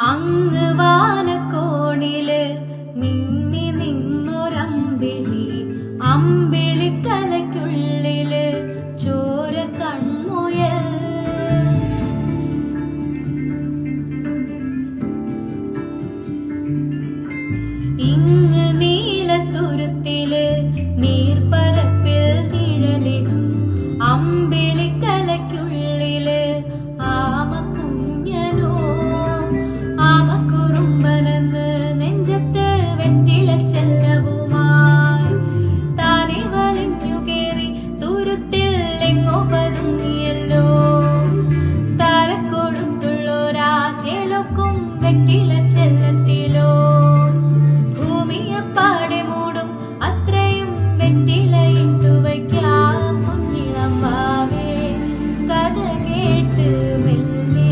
അങ്ങ് വാനക്കോണില് മിന്നി നിന്നൊരമ്പിളി, അമ്പിളിക്കലയ്ക്കുള്ളില് ചോര കൺമുയൽ. ഇങ്ങ് നീലത്തുരുത്തില് നീർപ്പരപ്പിൽ നിഴലിടും അമ്പിളിക്കലയ്ക്കുള്ളില് ആമക്കുഞ്ഞനോ. ആമക്കുറുമ്പനെന്ന് നെഞ്ചത്ത് വെറ്റില ചെല്ലവുമായി താനെ വലിഞ്ഞു കേറി തുരുത്തിൽ എങ്ങോ പതുങ്ങിയല്ലോ. തരക്കൊടുത്തുള്ളോരാ ചേലൊക്കും വെറ്റില